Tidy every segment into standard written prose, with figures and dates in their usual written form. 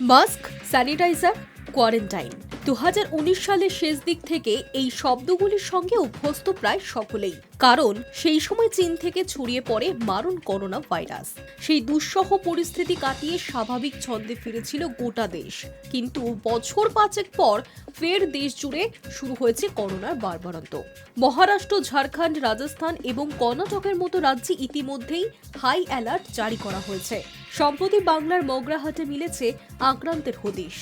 Mask, sanitiser, quarantine 2019 সালের শেষ দিক থেকে এই শব্দগুলির সঙ্গে অভ্যস্ত প্রায় সকলেই। কারণ সেই সময় চীন থেকে ছড়িয়ে পড়ে মারণ করোনা ভাইরাস। সেই দুঃসহ পরিস্থিতি কাটিয়ে স্বাভাবিক ছন্দে ফিরেছিল গোটা দেশ। কিন্তু বছর পাঁচেক পর ফের দেশ জুড়ে শুরু হয়েছে করোনার বাড়বাড়ন্ত। মহারাষ্ট্র, ঝাড়খণ্ড, রাজস্থান এবং কর্ণাটকের মতো রাজ্যে ইতিমধ্যেই হাই অ্যালার্ট জারি করা হয়েছে। সম্প্রতি বাংলার মগরাহাটে মিলেছে আক্রান্তের হদিশ।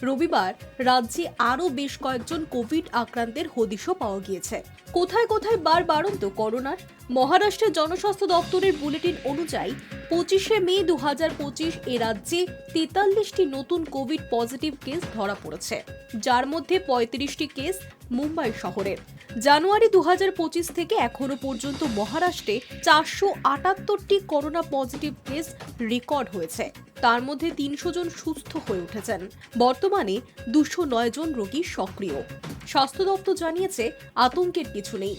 রবিবার রাজ্যে আরও বেশ কয়েকজন কোভিড আক্রান্তের হদিশও পাওয়া গিয়েছে। কোথায় কোথায় বাড়বাড়ন্ত করোনার? মহারাষ্ট্রের জনস্বাস্থ্য দপ্তরের বুলেটিন অনুযায়ী 25শে মে 2025 এ রাজ্যে 43টি নতুন কোভিড পজিটিভ কেস ধরা পড়েছে, যার মধ্যে 35টি কেস মুম্বাই শহরের। জানুয়ারি 2025 থেকে এখনো পর্যন্ত মহারাষ্ট্রে 478টি করোনা পজিটিভ কেস রেকর্ড হয়েছে। তার মধ্যে 300 জন সুস্থ হয়ে উঠেছেন। বর্তমানে 209 জন রোগী সক্রিয়। স্বাস্থ্য দপ্তর জানিয়েছে আতঙ্কের কিছু নেই।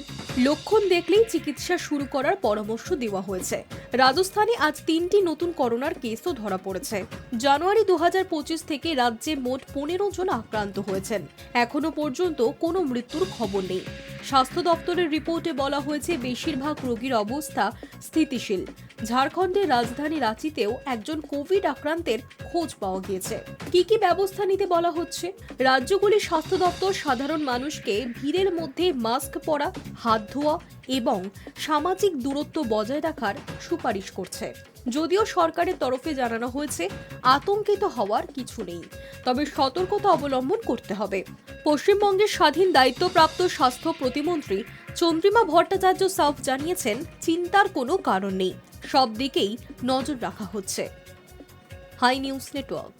লক্ষণ দেখলেই চিকিৎসা শুরু করার পরামর্শ দেওয়া হয়েছে। রাজস্থানে আজ 3টি নতুন করোনার কেসও ধরা পড়েছে। জানুয়ারি 2025 থেকে রাজ্যে মোট 15 জন আক্রান্ত হয়েছেন। এখনো পর্যন্ত কোনো মৃত্যুর খবর নেই। স্বাস্থ্য দপ্তরের রিপোর্টে বলা হয়েছে বেশিরভাগ রোগীর অবস্থা স্থিতিশীল। ঝাড়খণ্ডের রাজধানী রাঁচিতেও একজন কোভিড আক্রান্তের খোঁজ পাওয়া গিয়েছে। কি ব্যবস্থা নিতে বলা হচ্ছে? রাজ্যগুলির স্বাস্থ্য দপ্তর সাধারণ মানুষকে ভিড়ের মধ্যে মাস্ক পরা, হাত ধোয়া এবং সামাজিক দূরত্ব বজায় রাখার সুপারিশ করছে। যদিও সরকারের তরফে জানানো হয়েছে আতঙ্কিত হওয়ার কিছু নেই, তবে সতর্কতা অবলম্বন করতে হবে। পশ্চিমবঙ্গের স্বাধীন দায়িত্বপ্রাপ্ত স্বাস্থ্য প্রতিমন্ত্রী চন্দ্রিমা ভট্টাচার্য সাফ জানিয়েছেন, চিন্তার কোনো কারণ নেই, সব দিকেই নজর রাখা হচ্ছে। Hi news network.